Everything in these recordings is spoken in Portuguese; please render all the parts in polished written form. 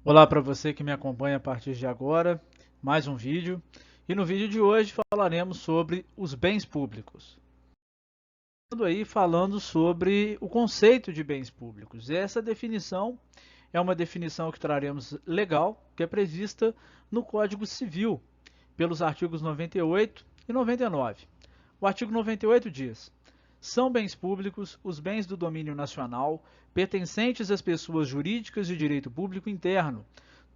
Olá para você que me acompanha a partir de agora, mais um vídeo. E no vídeo de hoje falaremos sobre os bens públicos. Falando sobre o conceito de bens públicos. E essa definição é uma definição que traremos legal, que é prevista no Código Civil, pelos artigos 98 e 99. O artigo 98 diz: são bens públicos os bens do domínio nacional, pertencentes às pessoas jurídicas de direito público interno.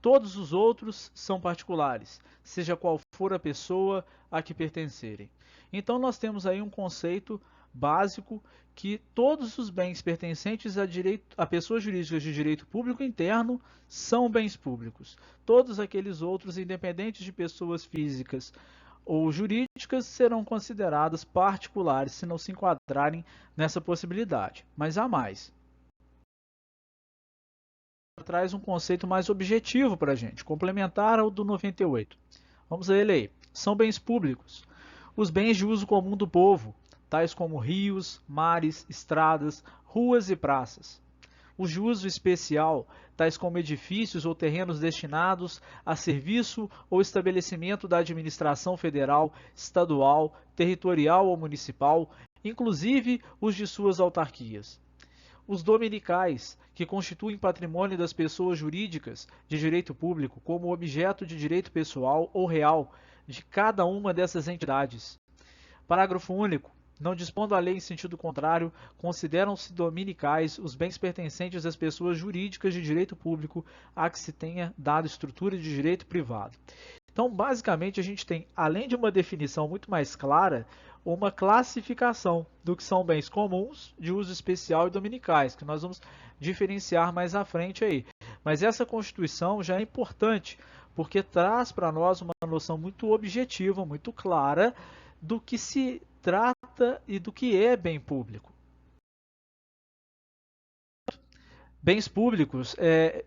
Todos os outros são particulares, seja qual for a pessoa a que pertencerem. Então nós temos aí um conceito básico que todos os bens pertencentes a pessoas jurídicas de direito público interno são bens públicos. Todos aqueles outros, independentes de pessoas físicas ou jurídicas, serão consideradas particulares se não se enquadrarem nessa possibilidade. Mas há mais. Traz um conceito mais objetivo para a gente, complementar ao do 98. Vamos a ele aí. São bens públicos. Os bens de uso comum do povo, tais como rios, mares, estradas, ruas e praças. Os de uso especial, tais como edifícios ou terrenos destinados a serviço ou estabelecimento da administração federal, estadual, territorial ou municipal, inclusive os de suas autarquias. Os dominicais, que constituem patrimônio das pessoas jurídicas de direito público como objeto de direito pessoal ou real de cada uma dessas entidades. Parágrafo único. Não dispondo a lei em sentido contrário, consideram-se dominicais os bens pertencentes às pessoas jurídicas de direito público a que se tenha dado estrutura de direito privado. Então, basicamente, a gente tem, além de uma definição muito mais clara, uma classificação do que são bens comuns, de uso especial e dominicais, que nós vamos diferenciar mais à frente aí. Mas essa Constituição já é importante, porque traz para nós uma noção muito objetiva, muito clara, do que se trata e do que é bem público. Bens públicos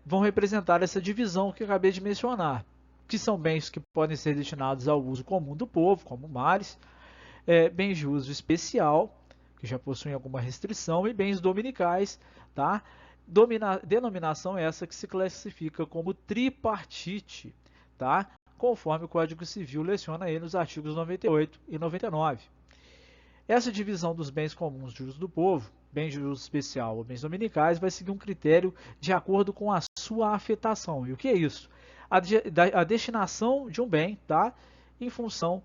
vão representar essa divisão que eu acabei de mencionar, que são bens que podem ser destinados ao uso comum do povo, como mares, bens de uso especial, que já possuem alguma restrição, e bens dominicais, tá? Denominação essa que se classifica como tripartite, tá? Conforme o Código Civil leciona ele nos artigos 98 e 99. Essa divisão dos bens comuns de uso do povo, bens de uso especial ou bens dominicais, vai seguir um critério de acordo com a sua afetação. E o que é isso? A destinação de um bem, tá? Em função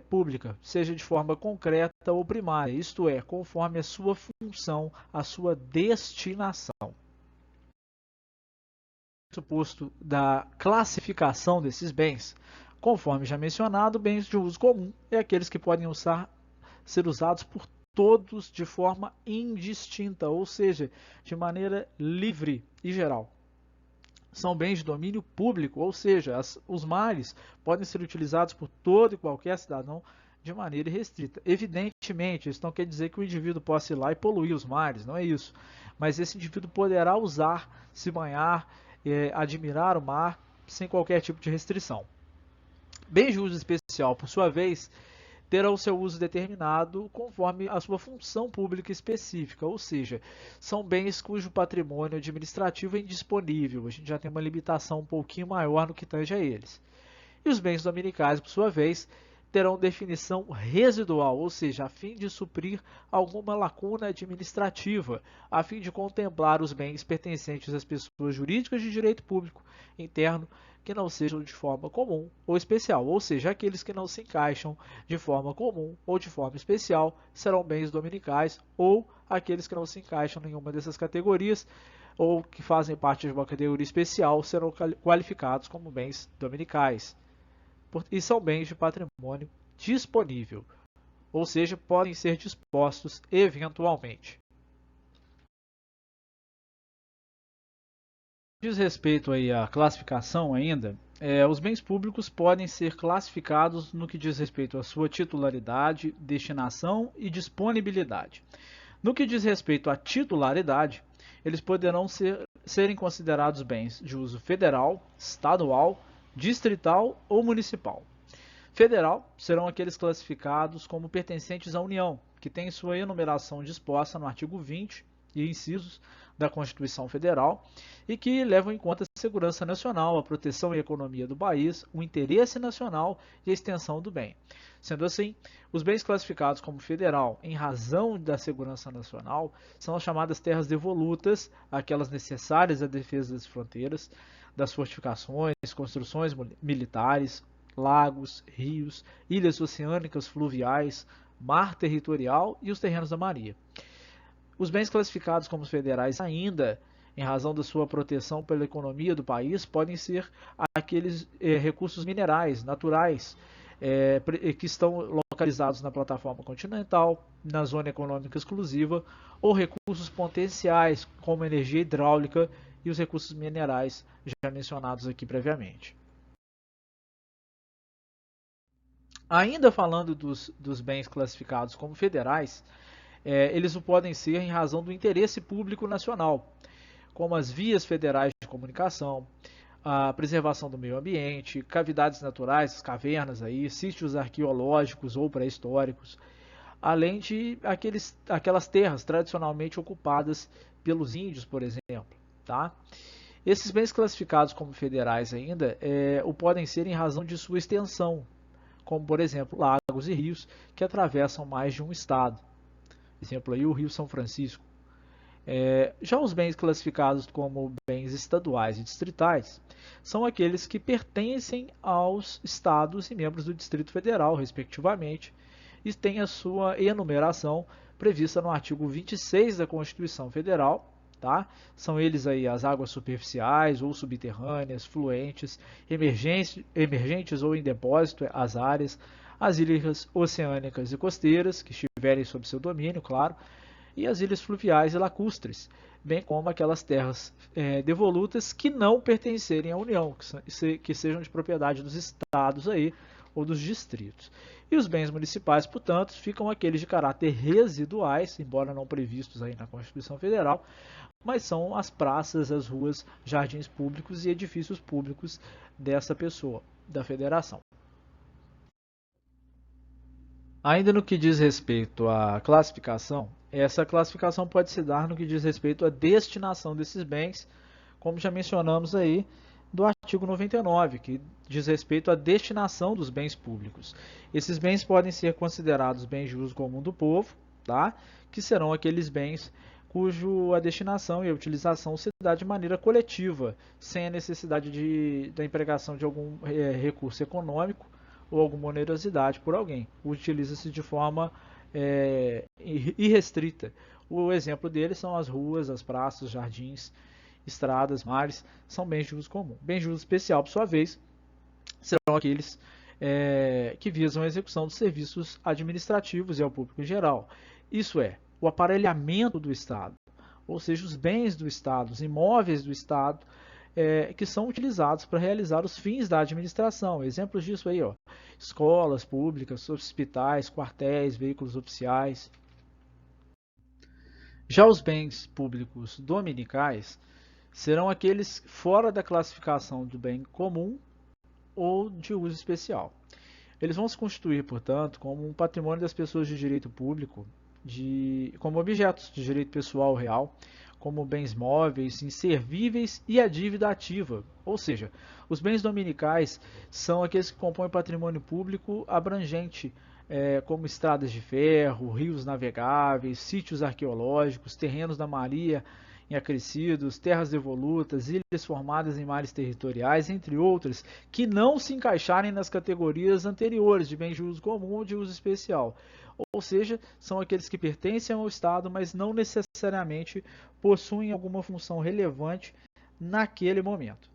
pública, seja de forma concreta ou primária, isto é, conforme a sua função, a sua destinação. Suposto da classificação desses bens, conforme já mencionado, bens de uso comum é aqueles que podem ser usados por todos de forma indistinta, ou seja, de maneira livre e geral. São bens de domínio público, ou seja, os mares podem ser utilizados por todo e qualquer cidadão de maneira irrestrita. Evidentemente, isso não quer dizer que o indivíduo possa ir lá e poluir os mares, não é isso. Mas esse indivíduo poderá usar, se banhar, admirar o mar sem qualquer tipo de restrição. Bens de uso especial, por sua vez, terá o seu uso determinado conforme a sua função pública específica, ou seja, são bens cujo patrimônio administrativo é indisponível, a gente já tem uma limitação um pouquinho maior no que tange a eles. E os bens dominicais, por sua vez, terão definição residual, ou seja, a fim de suprir alguma lacuna administrativa, a fim de contemplar os bens pertencentes às pessoas jurídicas de direito público interno que não sejam de forma comum ou especial, ou seja, aqueles que não se encaixam de forma comum ou de forma especial serão bens dominicais, ou aqueles que não se encaixam em nenhuma dessas categorias ou que fazem parte de uma categoria especial serão qualificados como bens dominicais. E são bens de patrimônio disponível, ou seja, podem ser dispostos eventualmente. Diz respeito aí à classificação ainda, os bens públicos podem ser classificados no que diz respeito à sua titularidade, destinação e disponibilidade. No que diz respeito à titularidade, eles poderão serem considerados bens de uso federal, estadual, distrital ou municipal. Federal serão aqueles classificados como pertencentes à União, que tem sua enumeração disposta no artigo 20 e incisos da Constituição Federal e que levam em conta a segurança nacional, a proteção e a economia do país, o interesse nacional e a extensão do bem. Sendo assim, os bens classificados como federal em razão da segurança nacional são as chamadas terras devolutas, aquelas necessárias à defesa das fronteiras, das fortificações, construções militares, lagos, rios, ilhas oceânicas fluviais, mar territorial e os terrenos da marinha. Os bens classificados como federais ainda, em razão da sua proteção pela economia do país, podem ser aqueles recursos minerais, naturais, que estão localizados na plataforma continental, na zona econômica exclusiva, ou recursos potenciais, como energia hidráulica e os recursos minerais já mencionados aqui previamente. Ainda falando dos bens classificados como federais, eles o podem ser em razão do interesse público nacional, como as vias federais de comunicação, a preservação do meio ambiente, cavidades naturais, cavernas, sítios arqueológicos ou pré-históricos, além de aquelas terras tradicionalmente ocupadas pelos índios, por exemplo. Tá? Esses bens classificados como federais ainda o podem ser em razão de sua extensão, como por exemplo lagos e rios que atravessam mais de um estado. Exemplo aí o Rio São Francisco. Já os bens classificados como bens estaduais e distritais são aqueles que pertencem aos estados e membros do Distrito Federal, respectivamente, e têm a sua enumeração prevista no artigo 26 da Constituição Federal. Tá? São eles aí as águas superficiais ou subterrâneas, fluentes, emergentes ou em depósito, as áreas, as ilhas oceânicas e costeiras, que estiverem sob seu domínio, claro, e as ilhas fluviais e lacustres, bem como aquelas terras devolutas que não pertencerem à União, que sejam de propriedade dos estados aí, ou dos distritos. E os bens municipais, portanto, ficam aqueles de caráter residuais, embora não previstos aí na Constituição Federal, mas são as praças, as ruas, jardins públicos e edifícios públicos dessa pessoa, da federação. Ainda no que diz respeito à classificação, essa classificação pode se dar no que diz respeito à destinação desses bens, como já mencionamos aí, do artigo 99, que diz respeito à destinação dos bens públicos. Esses bens podem ser considerados bens de uso comum do povo, tá? Que serão aqueles bens cuja destinação e a utilização se dá de maneira coletiva, sem a necessidade da empregação de algum recurso econômico ou alguma onerosidade por alguém. Utiliza-se de forma irrestrita. O exemplo deles são as ruas, as praças, jardins, estradas, mares, são bens de uso comum. Bens de uso especial, por sua vez, serão aqueles que visam a execução dos serviços administrativos e ao público em geral. Isso é, o aparelhamento do Estado, ou seja, os bens do Estado, os imóveis do Estado, que são utilizados para realizar os fins da administração. Exemplos disso aí, ó, escolas públicas, hospitais, quartéis, veículos oficiais. Já os bens públicos dominicais serão aqueles fora da classificação do bem comum ou de uso especial. Eles vão se constituir, portanto, como um patrimônio das pessoas de direito público, como objetos de direito pessoal real, como bens móveis, inservíveis e a dívida ativa. Ou seja, os bens dominicais são aqueles que compõem patrimônio público abrangente, como estradas de ferro, rios navegáveis, sítios arqueológicos, terrenos da marinha em acrescidos, terras devolutas, ilhas formadas em mares territoriais, entre outras, que não se encaixarem nas categorias anteriores de bens de uso comum ou de uso especial. Ou seja, são aqueles que pertencem ao Estado, mas não necessariamente possuem alguma função relevante naquele momento.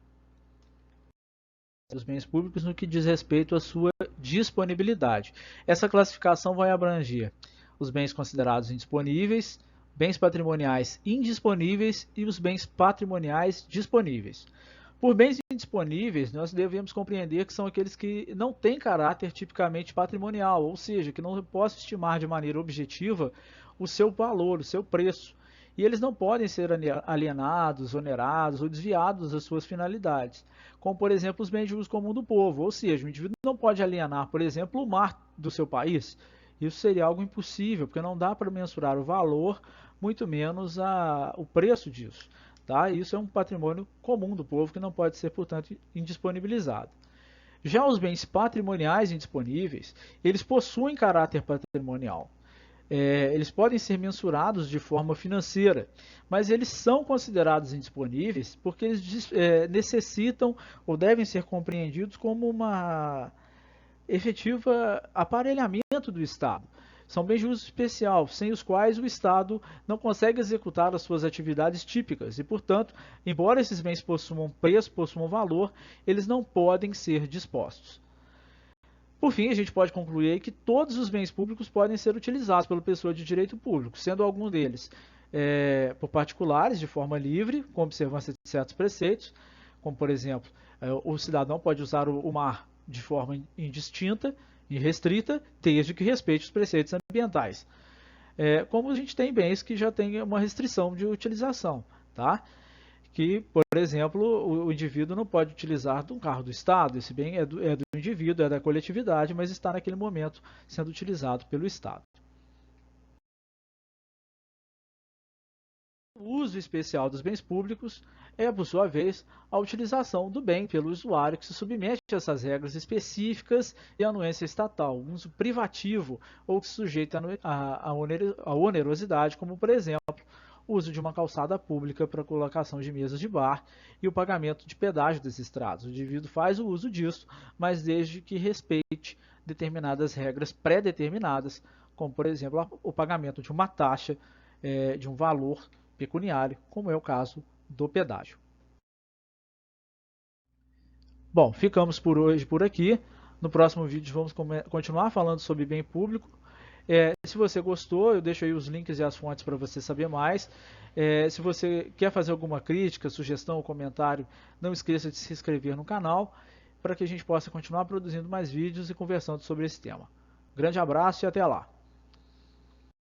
Os bens públicos no que diz respeito à sua disponibilidade. Essa classificação vai abranger os bens considerados indisponíveis, bens patrimoniais indisponíveis e os bens patrimoniais disponíveis. Por bens indisponíveis, nós devemos compreender que são aqueles que não têm caráter tipicamente patrimonial, ou seja, que não posso estimar de maneira objetiva o seu valor, o seu preço. E eles não podem ser alienados, onerados ou desviados das suas finalidades, como, por exemplo, os bens de uso comum do povo, ou seja, o indivíduo não pode alienar, por exemplo, o mar do seu país. Isso seria algo impossível, porque não dá para mensurar o valor muito menos o preço disso. Tá? Isso é um patrimônio comum do povo que não pode ser, portanto, indisponibilizado. Já os bens patrimoniais indisponíveis, eles possuem caráter patrimonial. Eles podem ser mensurados de forma financeira, mas eles são considerados indisponíveis porque eles necessitam ou devem ser compreendidos como uma efetiva aparelhamento do Estado. São bens de uso especial, sem os quais o Estado não consegue executar as suas atividades típicas e, portanto, embora esses bens possuam preço, possuam valor, eles não podem ser dispostos. Por fim, a gente pode concluir aí que todos os bens públicos podem ser utilizados pela pessoa de direito público, sendo algum deles por particulares, de forma livre, com observância de certos preceitos, como, por exemplo, o cidadão pode usar o mar de forma indistinta e restrita, desde que respeite os preceitos ambientais. Como a gente tem bens que já têm uma restrição de utilização, tá? Que, por exemplo, o indivíduo não pode utilizar um carro do Estado, esse bem é do indivíduo, é da coletividade, mas está naquele momento sendo utilizado pelo Estado. O uso especial dos bens públicos é, por sua vez, a utilização do bem pelo usuário que se submete a essas regras específicas e à anuência estatal, um uso privativo ou que se sujeita à onerosidade, como, por exemplo, o uso de uma calçada pública para a colocação de mesas de bar e o pagamento de pedágio desses estrados. O indivíduo faz o uso disso, mas desde que respeite determinadas regras pré-determinadas, como, por exemplo, o pagamento de uma taxa, de um valor pecuniário, como é o caso do pedágio. Bom, ficamos por hoje por aqui. No próximo vídeo vamos continuar falando sobre bem público. Se você gostou, eu deixo aí os links e as fontes para você saber mais. Se você quer fazer alguma crítica, sugestão ou comentário, não esqueça de se inscrever no canal para que a gente possa continuar produzindo mais vídeos e conversando sobre esse tema. Grande abraço e até lá!